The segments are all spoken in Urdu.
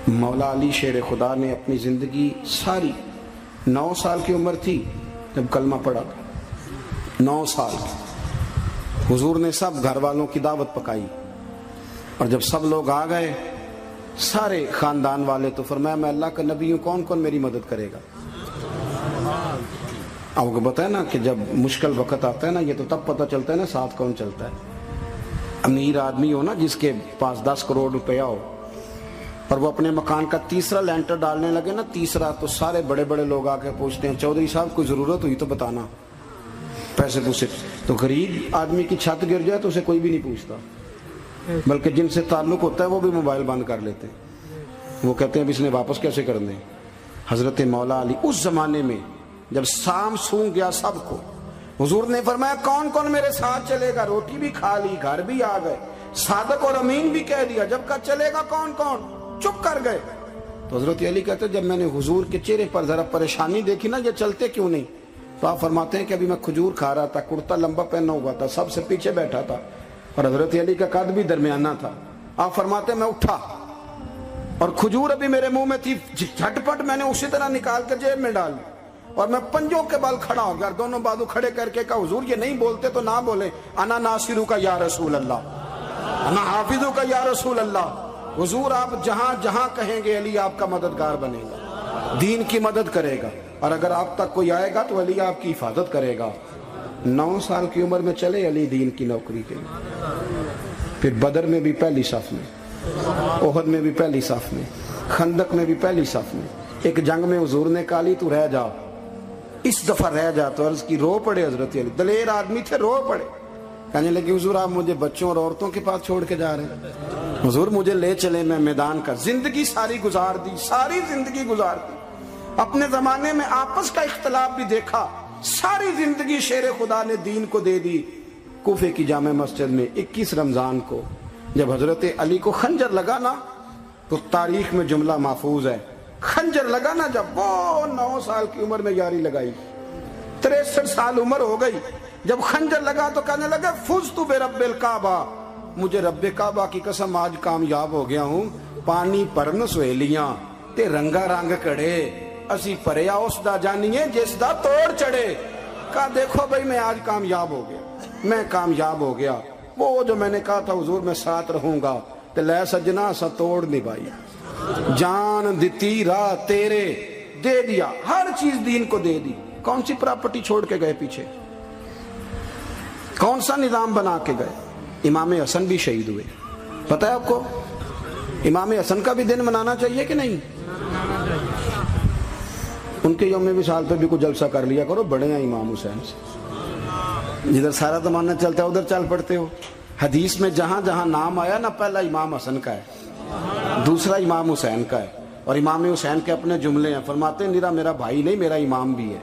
مولا علی شیر خدا نے اپنی زندگی ساری 9 سال کی عمر تھی جب کلمہ پڑھا تھا، 9 سال کی۔ حضور نے سب گھر والوں کی دعوت پکائی، اور جب سب لوگ آ گئے سارے خاندان والے، تو فرمایا میں اللہ کا نبی ہوں، کون کون میری مدد کرے گا؟ آپ کو بتایا نا کہ جب مشکل وقت آتا ہے نا، یہ تو تب پتہ چلتا ہے نا ساتھ کون چلتا ہے۔ امیر آدمی ہو نا، جس کے پاس 10 کروڑ روپیہ ہو، اور وہ اپنے مکان کا تیسرا لینٹر ڈالنے لگے نا، تیسرا، تو سارے بڑے بڑے لوگ آ کے پوچھتے ہیں چودھری صاحب کوئی ضرورت ہوئی تو بتانا، پیسے پوچھے۔ تو غریب آدمی کی چھت گر جائے تو اسے کوئی بھی نہیں پوچھتا، بلکہ جن سے تعلق ہوتا ہے وہ بھی موبائل بند کر لیتے ہیں، وہ کہتے ہیں اب اس نے واپس کیسے کرنے۔ حضرت مولا علی اس زمانے میں جب سام سونگ گیا سب کو، حضور نے فرمایا کون کون میرے ساتھ چلے گا؟ روٹی بھی کھا لی، گھر بھی آ گئے، صادق اور امین بھی کہہ دیا، جب کہا چلے گا کون کون؟ چپ کر گئے۔ تو حضرت علی کہتے جب میں نے حضور کے چہرے پر ذرا پریشانی دیکھی نا، یہ چلتے کیوں نہیں؟ تو آپ فرماتے ہیں کہ ابھی میں کھجور کھا رہا تھا، کرتا لمبا پہنا ہوا تھا، سب سے پیچھے بیٹھا تھا، اور حضرت علی کا قد بھی درمیانہ تھا۔ آپ فرماتے ہیں میں اٹھا اور کھجور ابھی میرے منہ میں تھی، جھٹ پٹ میں نے اسی طرح نکال کر جیب میں ڈال، اور میں پنجوں کے بل کھڑا ہو گیا، دونوں بازو کھڑے کر کے کہا حضور یہ نہیں بولتے تو نہ بولیں، انا ناصرو کا یا رسول اللہ، انا حافظو کا یا رسول اللہ۔ حضور آپ جہاں جہاں کہیں گے علی آپ کا مددگار بنے گا، دین کی مدد کرے گا، اور اگر آپ تک کوئی آئے گا تو علی آپ کی حفاظت کرے گا۔ 9 سال کی عمر میں چلے علی دین کی نوکری کے لیے، پھر بدر میں بھی پہلی صف میں، احد میں بھی پہلی صف میں، خندق میں بھی پہلی صف میں۔ ایک جنگ میں حضور نے کہا علی تو رہ جا، اس دفعہ رہ جا، تو عرض کی رو پڑے حضرت علی، دلیر آدمی تھے، رو پڑے، کہنے لگے حضور آپ مجھے بچوں اور عورتوں کے پاس چھوڑ کے جا رہے ہیں، حضور مجھے لے چلے، میں میدان کا زندگی ساری گزار دی، ساری زندگی گزار دی، اپنے زمانے میں آپس کا اختلاف بھی دیکھا، ساری زندگی شیر خدا نے دین کو دے دی۔ کوفے کی جامع مسجد میں 21 رمضان کو جب حضرت علی کو خنجر لگا نا، تو تاریخ میں جملہ محفوظ ہے، خنجر لگا نا جب، وہ 9 سال کی عمر میں یاری لگائی، 63 سال عمر ہو گئی، جب خنجر لگا تو کہنے لگا فزت برب الکعبہ، مجھے رب کعبہ کی قسم آج کامیاب ہو گیا ہوں، پانی پرن سہیلیاں تے رنگا رنگ کڑے، اسی پریا اس دا جانیے جس دا توڑ چڑھے۔ کہا دیکھو بھائی میں آج کامیاب ہو گیا، میں کامیاب ہو گیا، وہ جو میں نے کہا تھا حضور میں ساتھ رہوں گا، تے لے سجنا سا توڑ نبھائی، جان دیتی راہ تیرے، دے دیا ہر چیز دین کو دے دی۔ کون سی پراپرٹی چھوڑ کے گئے پیچھے؟ کون سا نظام بنا کے گئے؟ امام حسن بھی شہید ہوئے، پتہ ہے آپ کو؟ امام حسن کا بھی دن منانا چاہیے کہ نہیں؟ ان کے یوم وصال پہ بھی کوئی جلسہ کر لیا کرو، بڑے ہیں امام حسین سے، جدھر سارا زمانہ چلتا ہے ادھر چل پڑتے ہو۔ حدیث میں جہاں جہاں نام آیا نا، پہلا امام حسن کا ہے، دوسرا امام حسین کا ہے، اور امام حسین کے اپنے جملے ہیں، فرماتے ہیں نیرا میرا بھائی نہیں، میرا امام بھی ہے،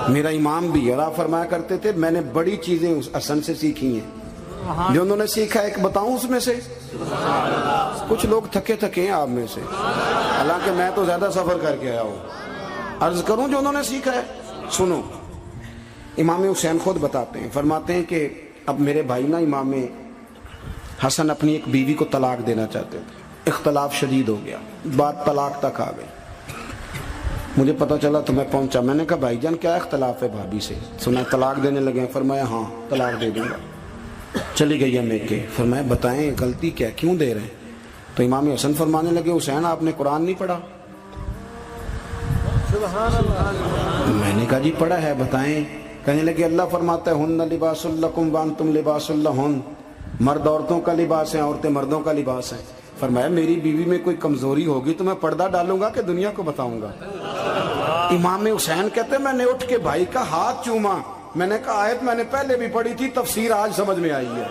میرا امام بھی ہے۔ اور آپ فرمایا کرتے تھے میں نے بڑی چیزیں اس حسن سے سیکھی ہیں، جو انہوں نے سیکھا ایک بتاؤں اس میں سے؟ کچھ لوگ تھکے تھکے ہیں آپ میں سے، حالانکہ میں تو زیادہ سفر کر کے آیا ہوں، عرض کروں جو انہوں نے سیکھا ہے؟ سنو، امام حسین خود بتاتے ہیں، فرماتے ہیں کہ اب میرے بھائی نا امام حسن اپنی ایک بیوی کو طلاق دینا چاہتے تھے، اختلاف شدید ہو گیا، بات طلاق تک آ گئی، مجھے پتا چلا تو میں پہنچا، میں نے کہا بھائی جان کیا اختلاف ہے بھابی سے؟ سنا طلاق دینے لگے ہیں، فرمایا ہاں طلاق دے دوں گا۔ چلی گئی ہے میکے، فرمایا بتائیں غلطی کیا، کیوں دے رہے ہیں؟ تو امام حسن فرمانے لگے حسین آپ نے قرآن نہیں پڑھا؟ میں نے کہا جی پڑھا ہے، بتائیں۔ کہنے لگے اللہ فرماتا ہے ہن لباس لکم وانتم لباس لہن، مرد عورتوں کا لباس ہے، عورتیں مردوں کا لباس ہے۔ فرمایا میری بیوی میں کوئی کمزوری ہوگی تو میں پردہ ڈالوں گا کہ دنیا کو بتاؤں گا؟ امام حسین کہتے میں نے اٹھ کے بھائی کا ہاتھ چوما، میں نے کہا آیت میں نے پہلے بھی پڑھی تھی، تفسیر آج سمجھ میں آئی ہے،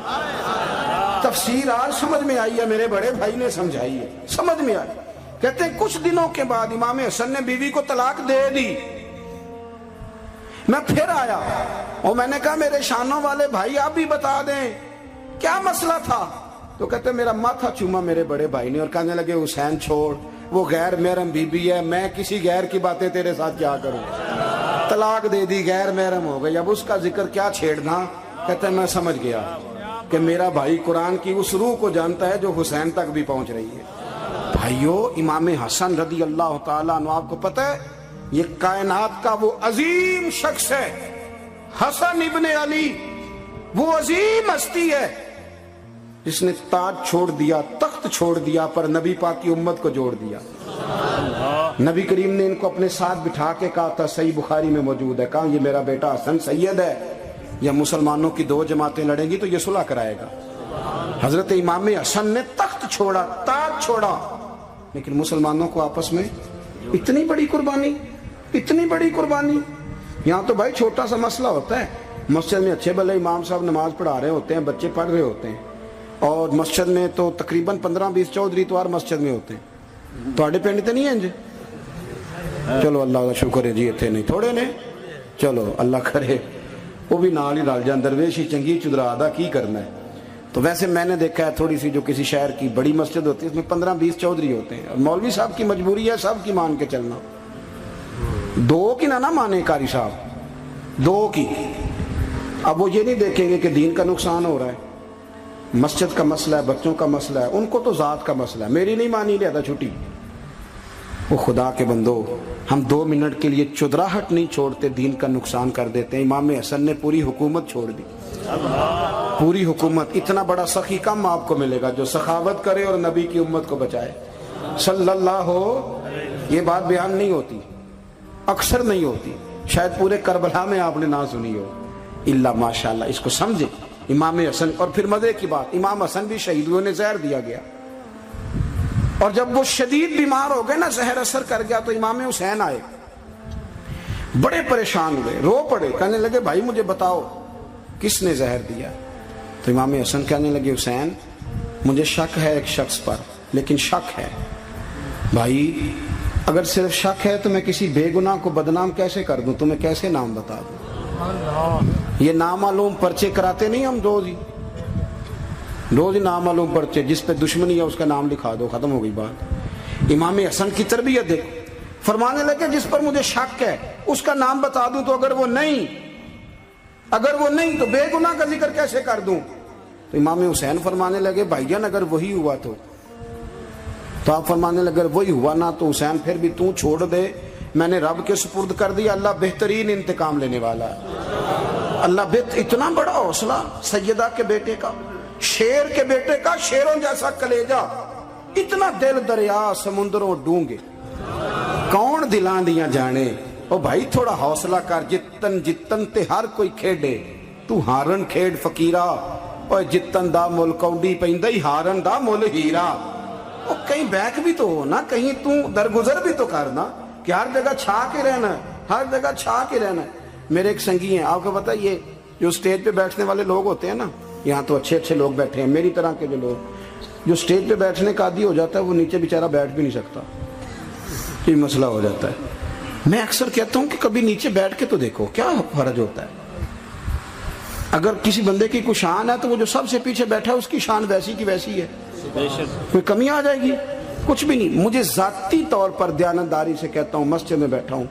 تفسیر آج سمجھ میں آئی ہے، میرے بڑے بھائی نے سمجھائی ہے، سمجھ میں آئی۔ کہتے ہیں کچھ دنوں کے بعد امام حسن نے بیوی کو طلاق دے دی، میں پھر آیا اور میں نے کہا میرے شانوں والے بھائی آپ بھی بتا دیں کیا مسئلہ تھا؟ تو کہتے میرا ماتھا چوما میرے بڑے بھائی نے، اور کہنے لگے حسین چھوڑ، وہ غیر محرم بی بی ہے، میں کسی غیر کی باتیں تیرے ساتھ کیا کروں، طلاق دے دی، غیر محرم ہو گئی، اب اس کا ذکر کیا چھیڑنا۔ کہتے میں سمجھ گیا کہ میرا بھائی قرآن کی اس روح کو جانتا ہے جو حسین تک بھی پہنچ رہی ہے۔ بھائی بھائیو امام حسن رضی اللہ تعالیٰ عنہ آپ کو پتہ ہے یہ کائنات کا وہ عظیم شخص ہے، حسن ابن علی، وہ عظیم ہستی ہے جس نے تاج چھوڑ دیا، تخت چھوڑ دیا، پر نبی پاک کی امت کو جوڑ دیا۔ نبی کریم نے ان کو اپنے ساتھ بٹھا کے کہا تھا، صحیح بخاری میں موجود ہے، کہا یہ میرا بیٹا حسن سید ہے، یا مسلمانوں کی دو جماعتیں لڑیں گی تو یہ صلح کرائے گا۔ حضرت امام حسن نے تخت چھوڑا، تاج چھوڑا، لیکن مسلمانوں کو آپس میں اتنی بڑی قربانی، اتنی بڑی قربانی۔ یہاں تو بھائی چھوٹا سا مسئلہ ہوتا ہے، مسجد میں اچھے بھلے امام صاحب نماز پڑھا رہے ہوتے ہیں، بچے پڑھ رہے ہوتے ہیں، اور مسجد میں تو تقریباً 15-20 چودھری اتوار مسجد میں ہوتے ہیں، تو آڑے پینڈ تے نہیں ہیں جی؟ چلو اللہ کا شکر ہے جی، اتنے نہیں تھوڑے نے، چلو اللہ کرے وہ بھی نال ہی رل جان، درویش ہی چنگی چدرا دا کی کرنا ہے۔ تو ویسے میں نے دیکھا ہے تھوڑی سی جو کسی شہر کی بڑی مسجد ہوتی ہے اس میں 15-20 چودھری ہوتے ہیں، اور مولوی صاحب کی مجبوری ہے سب کی مان کے چلنا، دو کی نہ مانے قاری صاحب، دو کی۔ اب وہ یہ نہیں دیکھیں گے کہ دین کا نقصان ہو رہا ہے، مسجد کا مسئلہ ہے، بچوں کا مسئلہ ہے، ان کو تو ذات کا مسئلہ ہے، میری نہیں مانی لہذا چھٹی۔ وہ خدا کے بندو، ہم 2 منٹ کے لیے چدراہٹ نہیں چھوڑتے، دین کا نقصان کر دیتے ہیں۔ امام حسن نے پوری حکومت چھوڑ دی، پوری حکومت۔ اتنا بڑا سخی کم آپ کو ملے گا جو سخاوت کرے اور نبی کی امت کو بچائے صلی اللہ ہو۔ یہ بات بیان نہیں ہوتی، اکثر نہیں ہوتی، شاید پورے کربلا میں آپ نے نہ سنی ہو، الا ماشاءاللہ۔ اس کو سمجھے امام حسن۔ اور پھر مزے کی بات، امام حسن بھی شہید ہوئے، انہیں زہر دیا گیا، اور جب وہ شدید بیمار ہو گئے نا، زہر اثر کر گیا، تو امام حسین آئے، بڑے پریشان ہوئے، رو پڑے، کہنے لگے بھائی مجھے بتاؤ کس نے زہر دیا؟ تو امام حسن کہنے لگے حسین مجھے شک ہے ایک شخص پر، لیکن شک ہے بھائی، اگر صرف شک ہے تو میں کسی بے گناہ کو بدنام کیسے کر دوں، تمہیں کیسے نام بتا دوں؟ یہ نامعلوم پرچے کراتے نہیں ہم روز ہی نامعلوم پرچے، جس پہ دشمنی ہے اس کا نام لکھا دو، ختم ہو گئی بات۔ امام حسن کی تربیت دیکھو، فرمانے لگے جس پر مجھے شک ہے اس کا نام بتا دوں، تو اگر وہ نہیں تو بے گناہ کا ذکر کیسے کر دوں؟ تو امام حسین فرمانے لگے بھائی جان اگر وہی ہوا تو آپ فرمانے لگے اگر وہی ہوا نا تو حسین پھر بھی تو چھوڑ دے، میں نے رب کے سپرد کر دیا، اللہ بہترین انتقام لینے والا ہے۔ اللہ اتنا بڑا حوصلہ سیدہ کے بیٹے کا، شیر کے بیٹے کا، شیروں جیسا کلیجہ، اتنا دل دریا سمندروں ڈونگے، کون دلان دیاں جانے۔ او بھائی تھوڑا حوصلہ کر، جتن تے ہر کوئی کھیڈے، تو ہارن کھیڈ فقیرہ، اور جتن دا مل کونڈی پیندائی ہارن دا مل ہیرا۔ او کہیں بیک بھی تو ہو نا، کہیں تو درگزر بھی تو کرنا، کہ ہر جگہ چھا کے رہنا ہے، ہر جگہ چھا کے رہنا ہے۔ میرے ایک سنگی ہیں، آپ کو پتہ یہ جو سٹیج پہ بیٹھنے والے لوگ ہوتے ہیں نا، یہاں تو اچھے لوگ بیٹھے ہیں، میری طرح کے جو لوگ جو سٹیج پہ بیٹھنے کا عادی ہو جاتا ہے وہ نیچے بیچارہ بیٹھ بھی نہیں سکتا، یہ مسئلہ ہو جاتا ہے۔ میں اکثر کہتا ہوں کہ کبھی نیچے بیٹھ کے تو دیکھو کیا فرج ہوتا ہے۔ اگر کسی بندے کی کوئی شان ہے تو وہ جو سب سے پیچھے بیٹھا ہے اس کی شان ویسی کی ویسی ہے، کوئی کمی آ جائے گی؟ کچھ بھی نہیں۔ مجھے ذاتی طور پر دیانتداری سے کہتا ہوں، مسجد میں بیٹھا ہوں،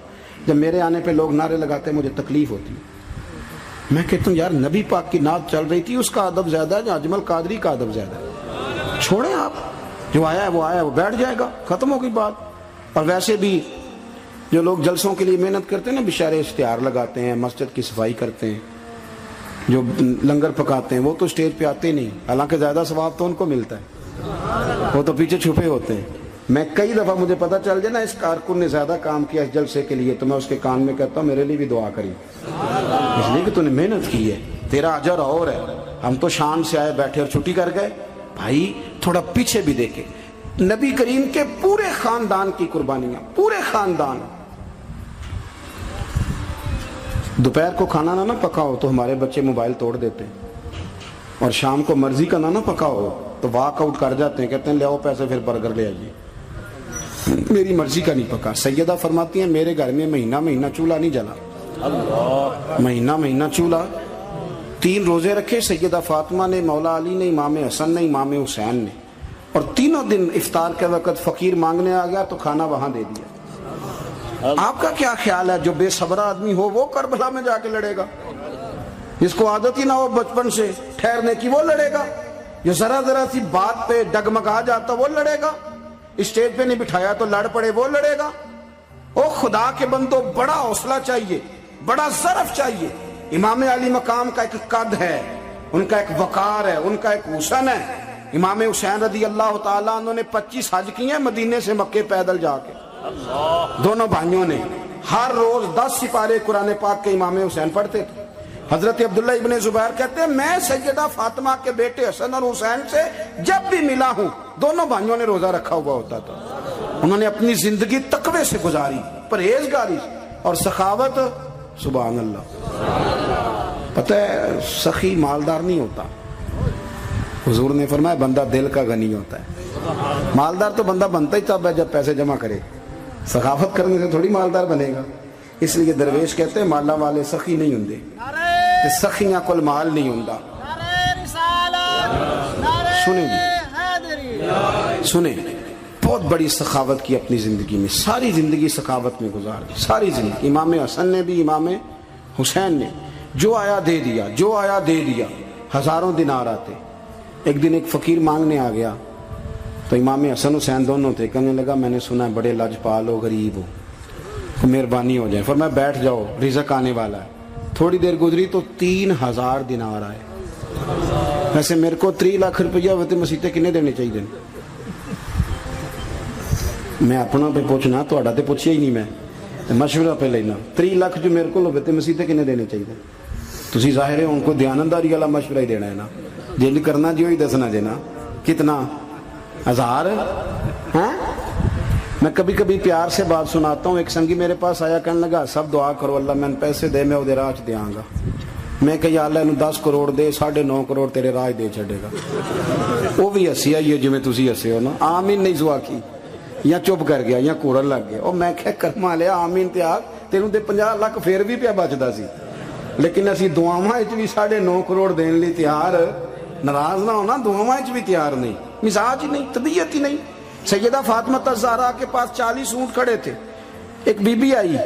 جب میرے آنے پہ لوگ نعرے لگاتے ہیں مجھے تکلیف ہوتی ہے۔ میں کہتا ہوں یار نبی پاک کی نعت چل رہی تھی، اس کا ادب زیادہ ہے یا اجمل قادری کا ادب زیادہ ہے؟ چھوڑیں آپ، جو آیا ہے وہ بیٹھ جائے گا، ختم ہو گئی بات۔ اور ویسے بھی جو لوگ جلسوں کے لیے محنت کرتے ہیں نا، بیچارے اشتہار لگاتے ہیں، مسجد کی صفائی کرتے ہیں، جو لنگر پکاتے ہیں، وہ تو اسٹیج پہ آتے ہی نہیں، حالانکہ زیادہ ثواب تو ان کو ملتا ہے، وہ تو پیچھے چھپے ہوتے ہیں۔ میں کئی دفعہ مجھے پتہ چل جائے نا اس کارکن نے زیادہ کام کیا اس جلسے کے لیے، تو میں اس کے کان میں کہتا ہوں میرے لیے بھی دعا کری، اس لیے کہ تو نے محنت کی ہے، تیرا اجر اور ہے۔ ہم تو شان سے آئے بیٹھے اور چھٹی کر گئے۔ بھائی تھوڑا پیچھے بھی دیکھے، نبی کریم کے پورے خاندان کی قربانیاں، پورے خاندان۔ دوپہر کو کھانا نہ پکا ہو تو ہمارے بچے موبائل توڑ دیتے ہیں، اور شام کو مرضی کا نہ پکا ہو تو واک آؤٹ کر جاتے ہیں، کہتے ہیں لے آؤ پیسے پھر برگر لے آئیے، میری مرضی کا نہیں پکا۔ سیدہ فرماتی ہیں میرے گھر میں مہینہ چولہا نہیں جلا، مہینہ چولہا۔ 3 روزے رکھے سیدہ فاطمہ نے، مولا علی نے، امام حسن نے، امام حسین نے، اور تینوں دن افطار کے وقت فقیر مانگنے آ گیا تو کھانا وہاں دے دیا۔ آپ کا کیا خیال ہے جو بے صبرہ آدمی ہو وہ کربلا میں جا کے لڑے گا؟ جس کو عادت ہی نہ ہو بچپن سے ٹھہرنے کی وہ لڑے گا؟ جو ذرا سی بات پہ ڈگمگا جاتا وہ لڑے گا؟ اسٹیج پہ نہیں بٹھایا تو لڑ پڑے وہ لڑے گا؟ او خدا کے بندو، بڑا حوصلہ چاہیے، بڑا ظرف چاہیے۔ امام علی مقام کا ایک قد ہے، ان کا ایک وقار ہے، ان کا ایک حسن ہے۔ امام حسین رضی اللہ تعالیٰ عنہ نے 25 حج کیے ہیں مدینے سے مکے پیدل جا کے، دونوں بھائیوں نے۔ ہر روز 10 سپارے قرآن پاک کے امام حسین پڑھتے تھے۔ حضرت عبداللہ ابن زبیر کہتے ہیں میں سیدہ فاطمہ کے بیٹے حسن اور حسین سے جب بھی ملا ہوں دونوں بھائیوں نے روزہ رکھا ہوا ہوتا تھا۔ انہوں نے اپنی زندگی تقوی سے گزاری، پرہیزگاری اور سخاوت۔ سبحان اللہ۔ پتہ ہے سخی مالدار نہیں ہوتا، حضور نے فرمایا بندہ دل کا غنی ہوتا ہے۔ مالدار تو بندہ بنتا ہی تب ہے جب پیسے جمع کرے، سخاوت کرنے سے تھوڑی مالدار بنے گا۔ اس لیے درویش کہتے ہیں مالا والے سخی نہیں ہوندے، سخیاں کل مال نہیں ہوندا۔ سنیں جی، سنیں، بہت بڑی سخاوت کی اپنی زندگی میں، ساری زندگی سخاوت میں گزار دی، ساری زندگی۔ امام حسن نے بھی، امام حسین نے جو آیا دے دیا، جو آیا دے دیا۔ ہزاروں دینار آتے۔ ایک دن ایک فقیر مانگنے آ گیا تو امام حسن حسین دونوں تھے، کہنے لگا میں نے سنا ہے بڑے لاجپال ہو، غریب ہو، مہربانی ہو جائے۔ فرمایا بیٹھ جاؤ، رزق آنے والا ہے۔ تھوڑی دیر گزری تو 3000 دینار آئے۔ ویسے میرے کو 3 لاکھ روپیہ ہوتے مسیطے کنے دینے چاہیے؟ میں اپنا پہ پوچھنا، تو اڑا تے پوچھیا ہی نہیں، میں مشورہ پہ لینا۔ 3 لاکھ جو میرے کو ہوتے مسیطے کنے دینے چاہیے؟ تسی ظاہر ہے ان کو دیانتداری والا مشورہ ہی دینا ہے نا، جنج کرنا جی وہی دسنا جی نا۔ کتنا 1000؟ ہاں، میں کبھی کبھی پیار سے بات سناتا ہوں۔ ایک سنگی میرے پاس آیا، کہنے لگا سب دعا کرو اللہ میں پیسے دے، میں وہ راہ دیا گا۔ میں کہ یا اللہ انہوں 10 کروڑ دے، 9.5 کروڑ تیرے راہ دے چھڑے گا۔ وہ بھی ہسی آئی ہے جی میں تسی ہسے ہو نا۔ آمین نہیں سوا کی، یا چپ کر گیا یا کوڑن لگ گیا۔ اور میں کہ کرما لیا آمین تے آگ تینوں تے 50 لاکھ پھر بھی پیا بچدا سی، لیکن اسی دعاواں وچ بھی 9.5 کروڑ دین لی تیار، ناراض نہ ہونا، دعاواں وچ بھی تیار نہیں، مزاج ہی نہیں، طبیعت ہی نہیں۔ سیدہ فاطمہ الزہرا کے پاس 40 اونٹ کھڑے تھے۔ ایک بی بی آئی،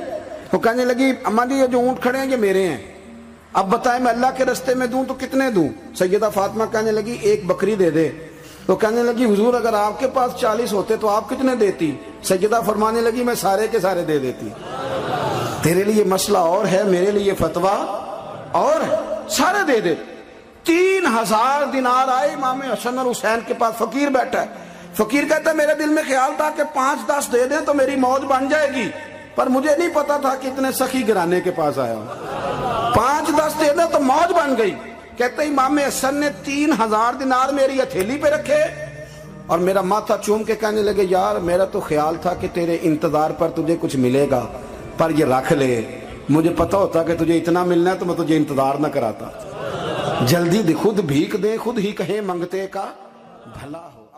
وہ کہنے لگی اماں جی یہ جو اونٹ کھڑے ہیں یہ میرے ہیں، اب بتائیں میں اللہ کے رستے میں دوں تو کتنے دوں؟ سیدہ فاطمہ کہنے لگی 1 بکری دے دے۔ تو کہنے لگی حضور اگر آپ کے پاس 40 ہوتے تو آپ کتنے دیتی؟ سیدہ فرمانے لگی میں سارے کے سارے دے دیتی۔ تیرے لیے مسئلہ اور ہے، میرے لیے فتویٰ اور ہے، سارے دے دے۔ 3000 دینار آئے امام حسن اور حسین کے پاس۔ فقیر بیٹھا ہے، فقیر کہتا ہے میرے دل میں خیال تھا کہ 5-10 دے دیں تو میری موج بن جائے گی، پر مجھے نہیں پتا تھا کہ اتنے سخی گرانے کے پاس آیا ہوں۔ 5-10 دے دیں تو موج بن گئی۔ کہتے ہیں امام حسن نے 3000 دینار میری ہتھیلی پہ رکھے اور میرا ماتھا چوم کے کہنے لگے یار میرا تو خیال تھا کہ تیرے انتظار پر تجھے کچھ ملے گا، پر یہ رکھ لے، مجھے پتا ہوتا کہ تجھے اتنا ملنا ہے تو میں تجھے انتظار نہ کراتا۔ جلدی خود بھیک دے، خود ہی کہیں منگتے کا بھلا ہو۔